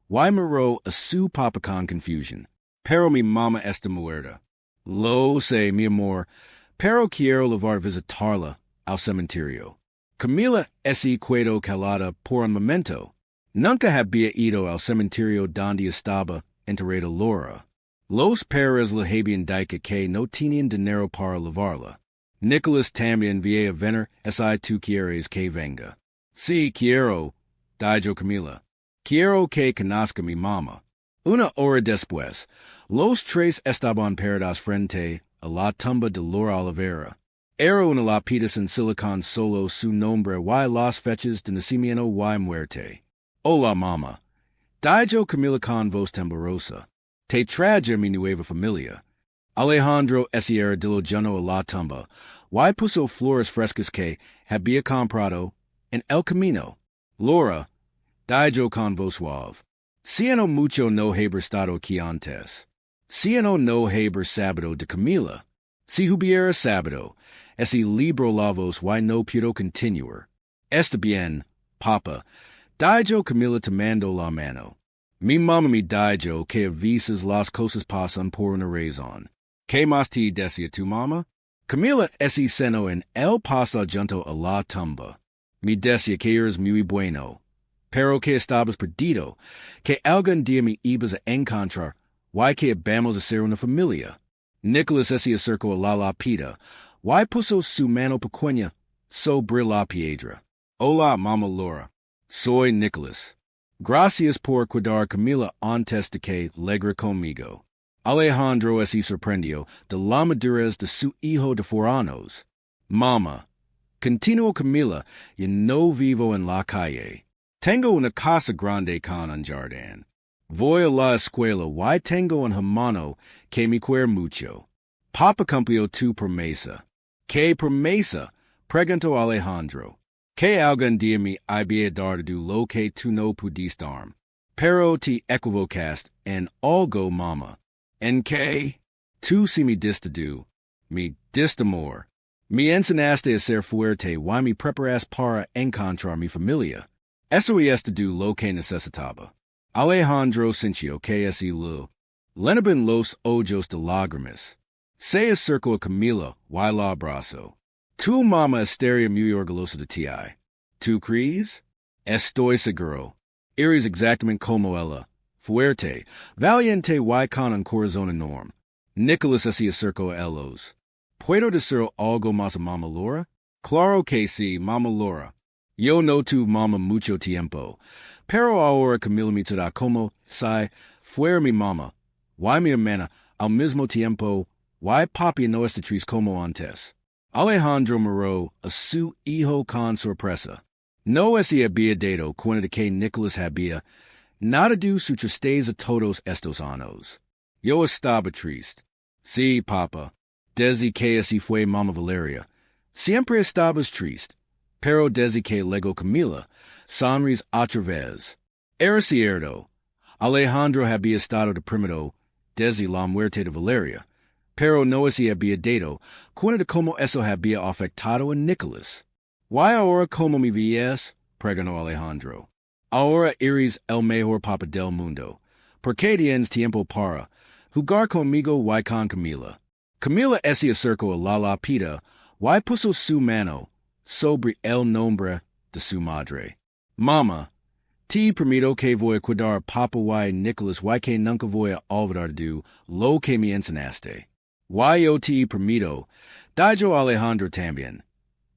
Y miró a su papa con confusión. Pero mi mamá está muerta. Lo sé, mi amor, pero quiero llevar a visitarla al cementerio. Camila se quedó calada por un momento. Nunca había ido al cementerio donde estaba enterrada Laura. Los padres le habían dicho que no tenían dinero para llevarla. Nicholas también veía venir si tú quieres que venga. Sí, quiero, dijo Camila. Quiero que conozca mi mamá. Una hora después, los tres estaban parados frente a la tumba de Laura Olivera. Era una lápida en silicón solo su nombre y las fechas de nacimiento y muerte. Hola, mamá, dijo Camila con voz temblorosa. Te traje mi nueva familia. Alejandro se era dirigido a la tumba y puso flores frescas que había comprado en el camino. Laura, dijo con voz suave. Siendo mucho no haber estado aquí antes. Siendo no haber sábado de Camila. Si hubiera sábado, ese libro la voz y no pudo continuar. Está bien, papa, dijo Camila tomando la mano. Mi mamá me dijo que a veces las cosas pasan por una razón. ¿Qué más te decía tu mamá? Camila se sentó en el paso junto a la tumba. Me decía que eres muy bueno. Pero que estabas perdido, que algún día me ibas a encontrar, y que vamos a ser una familia. Nicholas se acercó a la lápida, y puso su mano pequeña sobre la piedra. Hola, mamá Laura. Soy Nicholas. Gracias por cuidar Camila antes de que alegre conmigo. Alejandro se sorprendió de la madurez de su hijo de 4 años. Mamá, continuó Camila, yo no vivo en la calle. Tengo una casa grande con un jardín. Voy a la escuela y tengo un hermano que me quiere mucho. Papa cumplió tu promesa. ¿Qué promesa? Preguntó Alejandro. Que algún día me había dado lo que tú no pudiste darme. Pero te equivocaste en algo, mamá. ¿En qué? Tú sí me diste me diste amor. Me enseñaste a ser fuerte y me preparaste para encontrar mi familia. Eso es lo que necesitaba. Alejandro sintió que ese lo llenaban los ojos de lágrimas. Se acercó a Camila y la abrazó. Tu mamá estaría muy orgullosa de ti. ¿Tú crees? Estoy seguro. Eres exactamente como ella. Fuerte, valiente y con un corazón enorme. Nicholas se acercó a ellos. ¿Puedo decir algo más a mamá Laura? Claro que sí, mamá Laura. Yo no tuve mamá mucho tiempo, pero ahora Camila me da como si fuera mi mamá, y mi hermana al mismo tiempo, y papi no está triste como antes. Alejandro miró a su hijo con sorpresa. No se había dado cuenta de que Nicholas había nada de su tristeza todos estos años. Yo estaba triste. Sí, papa, desde que así fue mamá Valeria. Siempre estabas triste. Pero desde que legó Camila, sonríes otra vez. Era cierto. Alejandro había estado deprimido desde la muerte de Valeria, pero no se había dado cuenta de cómo eso había afectado a Nicholas. ¿Y ahora cómo me ves? Preguntó Alejandro. Ahora eres el mejor papa del mundo, porque tienes tiempo para jugar conmigo y con Camila. Camila se acercó a la lápida y puso su mano sobre el nombre de su madre. Mamá, te prometo que voy a cuidar papa y Nicholas y que nunca voy a olvidar de lo que me enseñaste. Y yo te prometo, dijo Alejandro también,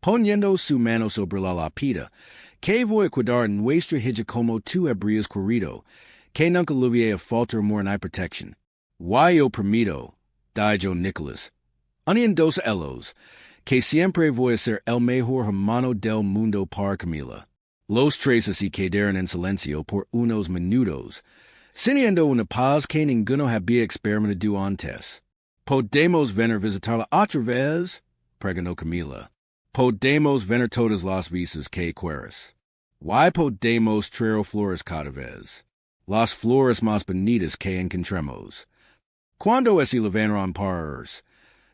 poniendo su mano sobre la lápida, que voy a cuidar nuestra hija como tú habrías querido, que nunca le voy a faltar amor ni protección. Y yo prometo, dijo Nicholas, uniéndose ellos, que siempre voy a ser el mejor hermano del mundo para Camila. Los tres así quedaron en silencio por unos minutos, siendo una paz que ninguno había experimentado antes. ¿Podemos venir visitarla otra vez? Preguntó Camila. ¿Podemos venir todas las veces que quieras? ¿Why podemos traer flores cada vez? Las flores más bonitas que encontremos. ¿Cuándo es la vendrán para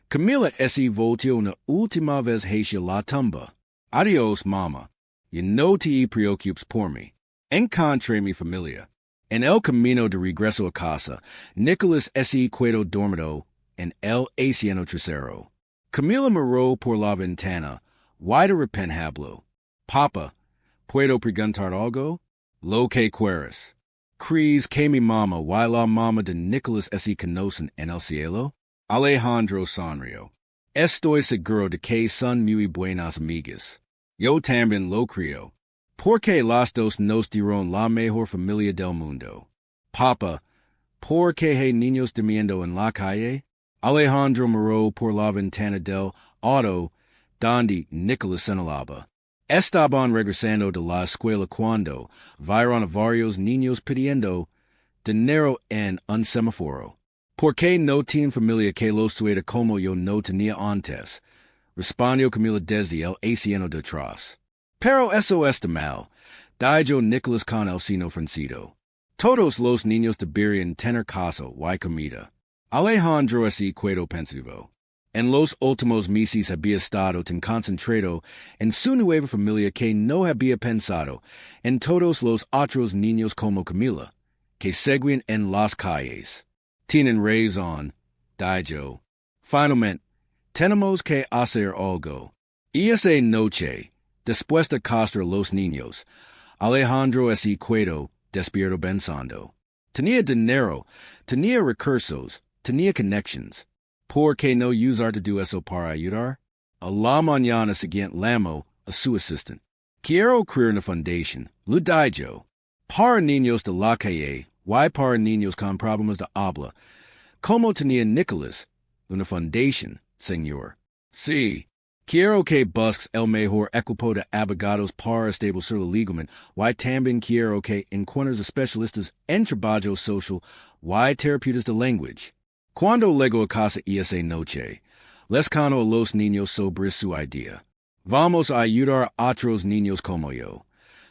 Camila esi volteó una última vez hacia la tumba. Adiós, mamá. Y no te preocupes por mí. Encontré mi familia. En el camino de regreso a casa, Nicholas esi quedó dormido en el asiento trasero. Camila miró por la ventana. Why de repente habló. Papa, ¿puedo preguntar algo? Lo que quieras. ¿Crees que mi mamá, why la mamá de Nicholas esi conocen en el cielo? Alejandro sonrió. Estoy seguro de que son muy buenas amigas. Yo también lo creo. Porque las dos nos dieron la mejor familia del mundo. Papa, ¿por qué hay niños durmiendo en la calle? Alejandro miró por la ventana del auto donde Nicholas cenaba. Estaban regresando de la escuela cuando vieron a varios niños pidiendo dinero en un semáforo. ¿Por qué no tienen familia que los suelta como yo no tenía antes? Respondió Camila desde el asiento de atrás. Pero eso está mal, dijo Nicholas con el sino fruncido. Todos los niños deberían tener casa y comida. Alejandro así quedó pensativo. En los últimos meses había estado tan concentrado en su nueva familia que no había pensado en todos los otros niños como Camila, que seguían en las calles. Tienen razón, dijo. Finalmente, tenemos que hacer algo. Y esa noche, después de casar los niños, Alejandro así quedó despierto pensando. Tenía dinero, tenía recursos, tenía connections. ¿Por qué no usar todo eso para ayudar? A la mañana siguiente llamó a su assistant. Quiero crear una fundación, lo dijo, para niños de la calle y para niños con problemas de habla. ¿Cómo tenía Nicholas? Una fundación, señor. Sí. Quiero que busques el mejor equipo de abogados para establecerlo legalmente, y también quiero que encuentres especialistas en trabajo social y terapeutas de lenguaje. Cuando llego a casa esa noche, les conto a los niños sobre su idea. ¿Vamos a ayudar a otros niños como yo?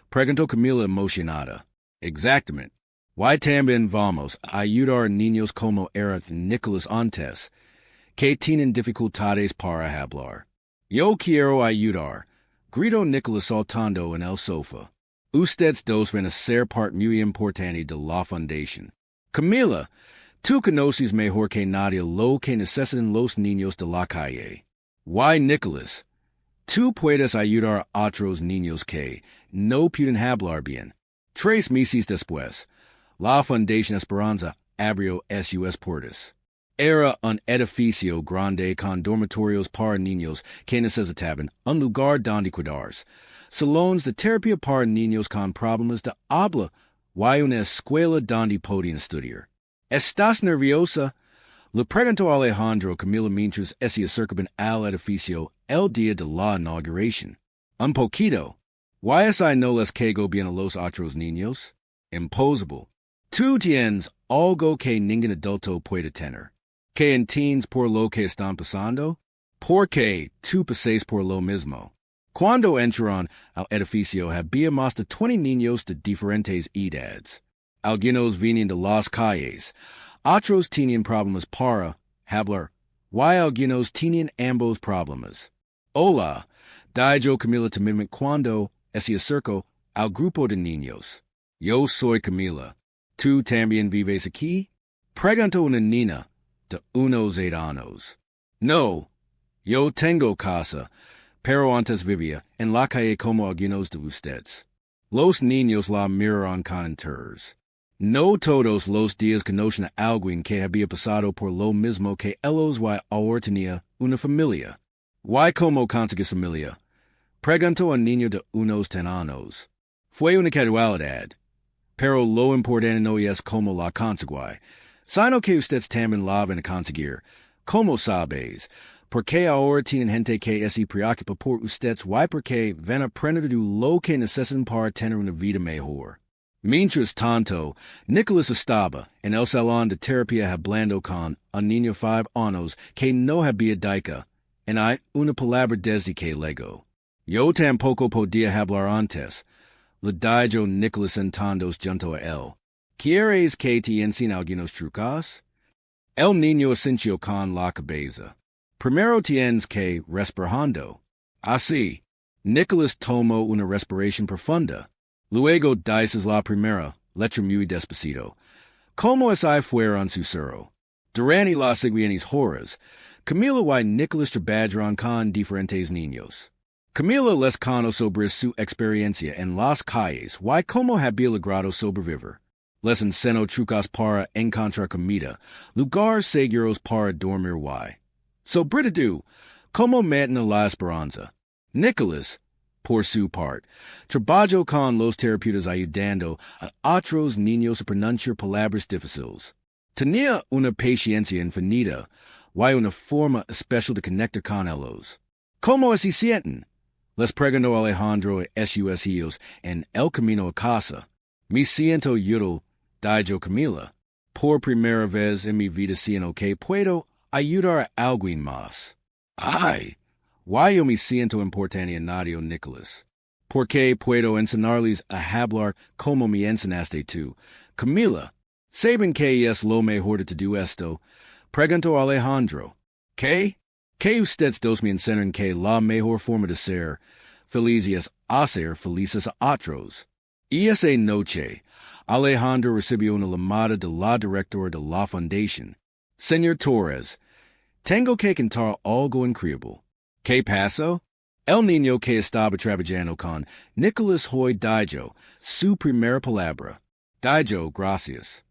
Preguntó Camila emocionada. Exactamente. Y también vamos a ayudar a niños como era Nicholas antes, que tienen dificultades para hablar. Yo quiero ayudar, gritó Nicholas saltando en el sofá. Ustedes dos van a ser parte muy importante de la fundación. Camila, tú conoces mejor que nadie lo que necesitan los niños de la calle. Y Nicholas, tú puedes ayudar a otros niños que no pueden hablar bien. 3 meses después, la Fundación Esperanza abrió sus puertas. Era un edificio grande con dormitorios para niños que necesitaban un lugar donde cuidarse, salones de terapia para niños con problemas de habla y una escuela donde podían estudiar. ¿Estás nerviosa? Le preguntó Alejandro Camila mientras se acercaban al edificio el día de la inauguración. Un poquito. ¿Why es no les caigo bien a los otros niños? Imposible. Tú tienes algo que ningún adulto puede tener. ¿Que entiendes por lo que están pasando? Porque tú pases por lo mismo. Cuando entraron al edificio había más de 20 niños de diferentes edades. Algunos venían de las calles, otros tenían problemas para hablar, y algunos tenían ambos problemas. Hola, dijo Camila timidamente cuando se acercó al grupo de niños. Yo soy Camila. ¿Tú también vives aquí? Preguntó una niña de unos 8 años. No, yo tengo casa, pero antes vivía en la calle como algunos de ustedes. Los niños la miraron con interés. No todos los días conocen a alguien que había pasado por lo mismo que ellos y ahora tenía una familia. ¿Y cómo consigues familia? Preguntó un niño de unos 10 años. Fue una casualidad. Pero lo importante no es cómo la consigue, sino que ustedes también la van a conseguir. ¿Cómo sabes? Porque ahora tienen gente que se preocupa por ustedes y porque van a aprender lo que necesitan para tener una vida mejor. Mientras tanto, Nicholas estaba en el salón de terapia hablando con un niño 5 años que no había dicho en hay una palabra desde que llegó. Yo tampoco podía hablar antes. Le dijo Nicholas entonces junto a él. ¿Quieres que te enseñe algunos trucos? El niño asintió con la cabeza. Primero tienes que respirando. Así. Nicholas tomó una respiración profunda. Luego dices la primera, letra muy despacito. Como si fuera un susurro. Durante las siguientes horas, Camila y Nicholas trabajaron con diferentes niños. Camila les contó sobre su experiencia en las calles y cómo había logrado sobrevivir. Les enseñó trucos para encontrar comida, lugares seguros para dormir y, sobre todo, cómo mantener la esperanza. Nicholas, por su parte, trabajó con los terapeutas ayudando a otros niños a pronunciar palabras difíciles. Tenía una paciencia infinita y una forma especial de conectar con ellos. ¿Cómo se sienten? Les preguntó Alejandro a sus hijos en el camino a casa. Me siento útil, dijo Camila. Por primera vez en mi vida siento que puedo ayudar a alguien más. Ay, why yo me siento importante, Nadio Nicholas. Porque puedo enseñarles a hablar como me enseñaste tú. Camila, ¿saben que es lo mejor de todo esto? Preguntó Alejandro. ¿Qué? Que ustedes dos me enseñan que la mejor forma de ser feliz es hacer felices a otros. Y esa noche, Alejandro recibió una llamada de la directora de la fundación. Señor Torres, tengo que contar algo increíble. ¿Qué pasó? El niño que estaba trabajando con Nicholas hoy dijo su primera palabra. Dijo gracias.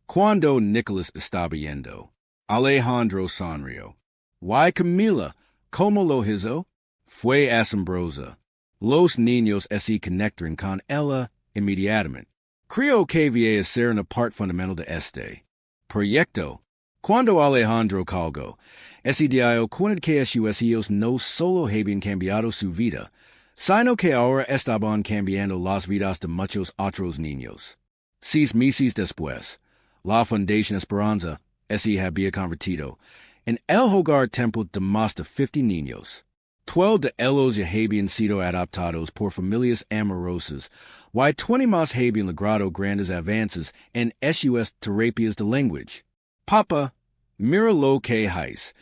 Cuando Nicholas estaba yendo, Alejandro sonrió. Why, Camila, ¿cómo lo hizo? Fue asombrosa. Los niños se conectaron con ella inmediatamente. Creo que viene ser una parte fundamental de este proyecto. Cuando Alejandro colgó, ese dijo cuando que sus hijos no solo habían cambiado su vida, sino que ahora estaban cambiando las vidas de muchos otros niños. 6 meses después, la Fundación Esperanza se había convertido en el hogar templo de más de 50 niños. 12 de ellos ya habían sido adoptados por familias amorosas, y 20 más habían logrado grandes avances en sus terapias de lenguaje. Papa, mira lo que haces,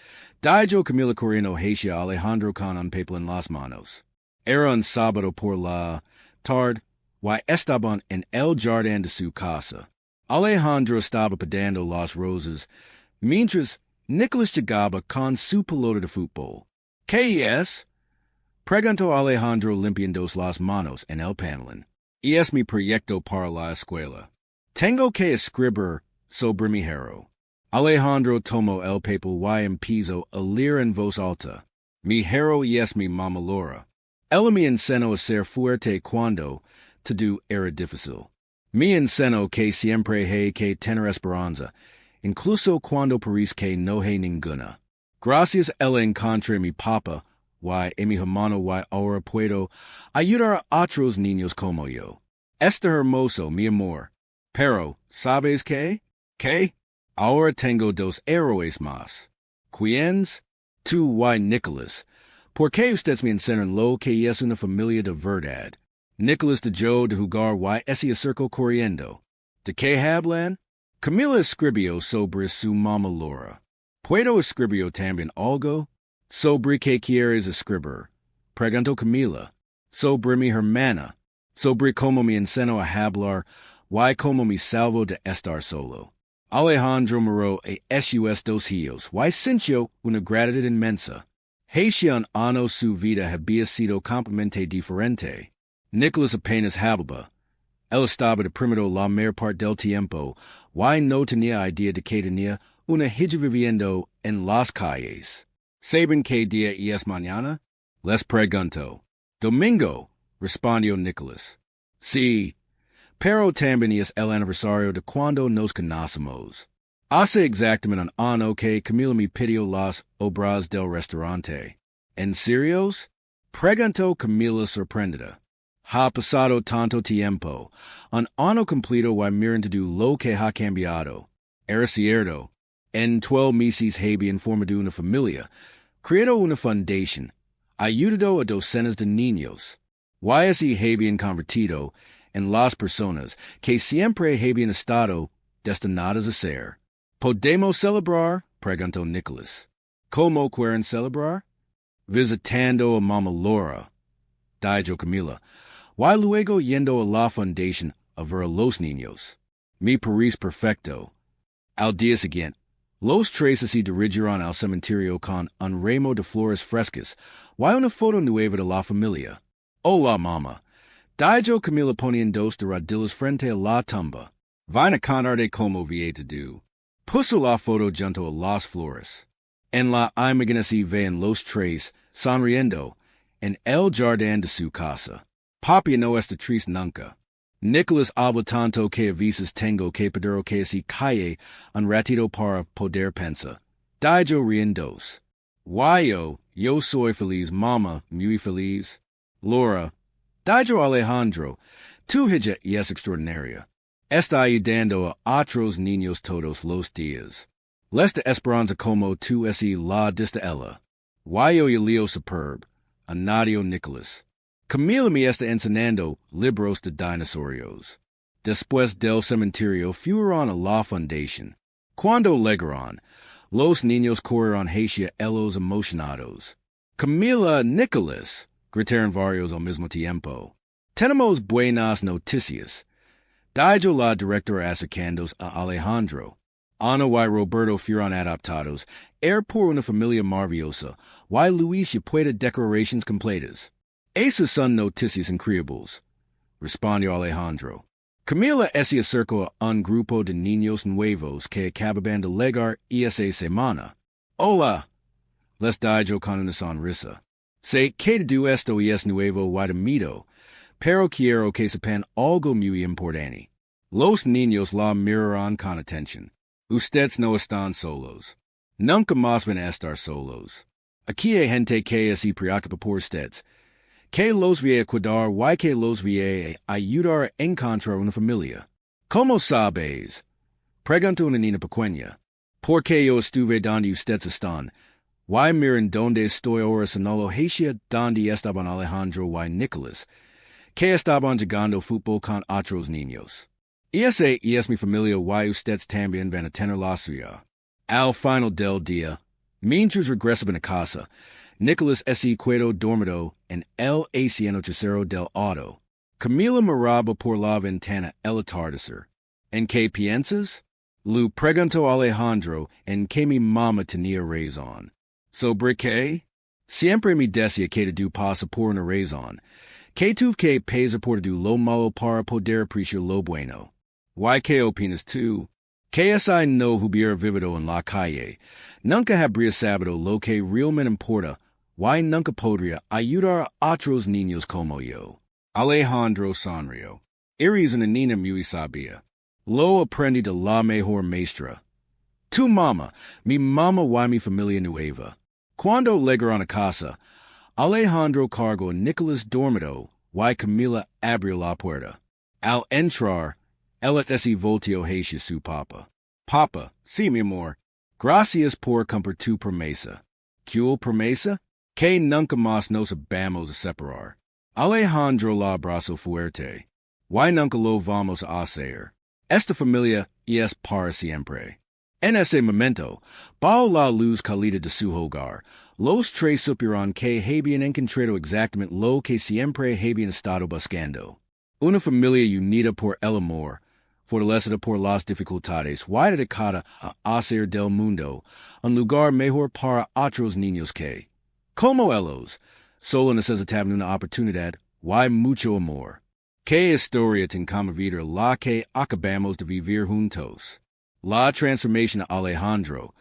dijo Camila Corino hacia Alejandro con un papel en las manos. Era un sábado por la tarde, y estaban en el jardín de su casa. Alejandro estaba podando las rosas, mientras Nicholas llegaba con su pelota de fútbol. ¿Qué es? Preguntó Alejandro limpiando las manos en el panelón. Y es mi proyecto para la escuela. Tengo que escribir sobre mi héroe. Alejandro tomó el papel y empezó a leer en voz alta. Mi héroe es mi mamá Laura. Ella me enseñó a ser fuerte cuando todo era difícil. Me enseñó que siempre hay que tener esperanza, incluso cuando parece que no hay ninguna. Gracias a ella encontré mi papá y mi hermano y ahora puedo ayudar a otros niños como yo. Está hermoso, mi amor. Pero, ¿sabes qué? ¿Qué? Ahora tengo 2 héroes más. ¿Quiénes? Tú y Nicholas. ¿Por qué ustedes me enseñan lo que es una familia de verdad? Nicholas dejó de jugar y ese circo corriendo. ¿De qué hablan? Camila escribió sobre su mamá Laura. ¿Puedo escribir también algo? ¿Sobre qué quieres escribir? Preguntó Camila. Sobre mi hermana. Sobre cómo me enseñó a hablar y cómo me salvo de estar solo. Alejandro miró a sus 2 hijos y sintió una gratitud inmensa. Hacia un año su vida había sido completamente diferente. Nicholas apenas hablaba. Él estaba deprimido la mayor parte del tiempo y no tenía idea de que tenía una hija viviendo en las calles. ¿Saben qué día es mañana? Les preguntó. Domingo, respondió Nicholas. Sí, pero también es el aniversario de cuando nos conocemos. Hace exactamente un ano que Camila me pidió las obras del restaurante. ¿En serios? Preguntó Camila sorprendida. Ha pasado tanto tiempo. Un ano completo y miren to do lo que ha cambiado. Era cierto. En 12 meses habían formado una familia. Creado una fundación. Ayudado a docenas de niños. Y así habían convertido en las personas que siempre habían estado destinadas a ser. ¿Podemos celebrar? Preguntó Nicholas. ¿Cómo quieren celebrar? Visitando a Mama Laura, dijo Camila. Y luego yendo a la fundación a ver a los niños. Me parece perfecto. Al día siguiente, los tres se dirigieron al cementerio con un ramo de flores frescas y una foto nueva de la familia. Hola, mamá, dijo Camila poniendo dos de rodillas frente a la tumba. Vine a contarte como vi to do. Puso la foto junto a las flores. En la imagen se ven los tres sonriendo en el jardín de su casa. Papi no está triste nunca. Nicholas habla tanto que a veces tengo que pedir que se calle un ratito para poder pensar. Dijo riendos. Yo soy feliz, mamá, muy feliz. Laura, dijo Alejandro, tu hija es extraordinaria. Está ayudando a otros niños todos los días. Les de esperanza como tú esi la dista ella. Yo leo superb. Anadio Nicholas. Camila me está enseñando libros de dinosaurios. Después del cementerio fueron a la fundación. Cuando llegaron, los niños corrieron hacia ellos emocionados. Camila, Nicholas, gritaron varios al mismo tiempo. Tenemos buenas noticias. Dijo la directora acercándose a Alejandro. Ana y Roberto fueron adoptados. Por una familia maravillosa. Y Luis ya puede declaraciones completas. Esas son noticias increíbles, respondió Alejandro. Camila se acercó a un grupo de niños nuevos que acababan de llegar esa semana. Hola, les dijo con una sonrisa. Sé que todo esto es nuevo y temido, pero quiero que sepan algo muy importante. Los niños la miraron con atención. Ustedes no están solos. Nunca más van a estar solos. Aquí hay gente que se preocupa por ustedes. Que los vi a cuidar y que los vi a ayudar a encontrar una familia. ¿Cómo sabes? Preguntó una niña pequeña. Porque yo estuve donde ustedes están. Y miren donde estoy ahora sonolo hacia donde estaban Alejandro y Nicholas, que estaban jugando fútbol con otros niños. Esa es mi familia y ustedes también van a tener la suya. Al final del día, mientras regresaban a casa, Nicholas se quedó dormido en el asiento trasero del auto. Camila miraba por la ventana el atardecer. ¿En qué piensas? Le preguntó Alejandro en que mi mamá tenía razón. ¿Sobre qué? Siempre me decía que todo pasa por una razón. Que tuve que pesar por todo lo malo para poder apreciar lo bueno. ¿Y qué opinas tú? Que si no hubiera vivido en la calle, nunca habría sabido lo que realmente importa. Y nunca podría ayudar a otros niños como yo. Alejandro sonrió. Eres una niña muy sabia. Lo aprendí de la mejor maestra. Tu mamá, mi mamá y mi familia nueva. Cuando llegaron a casa, Alejandro cargó a Nicholas dormido y Camila abrió la puerta. Al entrar, ella se volteó hacia su papá. Papa, sí, mi amor. Gracias por cumplir tu promesa. ¿Qué promesa? Que nunca más nos vamos a separar. Alejandro la abrazó fuerte. Y nunca lo vamos a hacer. Esta familia es para siempre. En ese momento, bajo la luz cálida de su hogar, los tres supieron que habían encontrado exactamente lo que siempre habían estado buscando. Una familia unida por el amor, fortalecida por las dificultades, y dedicada a hacer del mundo un lugar mejor para otros niños que, como ellos, solo necesitaban una oportunidad y mucho amor. Qué historia tan conmovedora la que acabamos de vivir juntos. La transformación de Alejandro.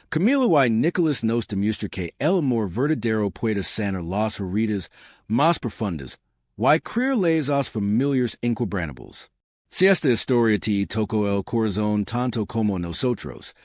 Camila y Nicholas nos demuestra que el amor verdadero puede sanar las heridas más profundas y crear lazos familiares inquebrantables. Si esta historia te toco el corazón tanto como nosotros.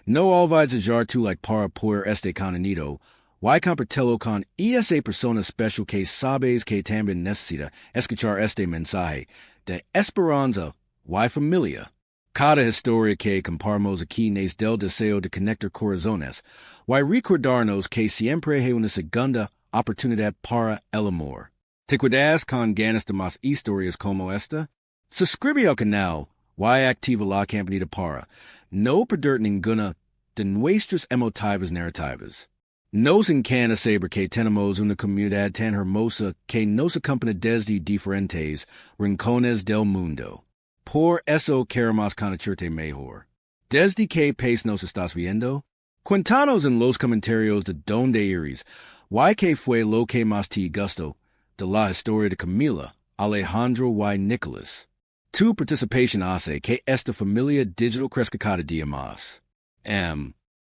No olvides hallar tú like para por este contenido. Y compartelo con esa persona special que sabes que también necesita escuchar este mensaje de esperanza y familia. Cada historia que comparamos aquí es del deseo de conectar corazones y recordarnos que siempre hay una segunda oportunidad para el amor. ¿Te quedas con ganas de más historias como esta? Suscribe al canal y activa la campanita para no perder ninguna de nuestras emotivas narrativas. Nos encanta saber que tenemos una comunidad tan hermosa que nos acompaña desde diferentes rincones del mundo. Por eso queremos conocerte mejor. ¿Desde qué país nos estás viendo? Cuéntanos en los comentarios de dónde eres y qué fue lo que más te gustó de la historia de Camila, Alejandro y Nicholas. Tu participación hace que esta familia digital crezca cada día más.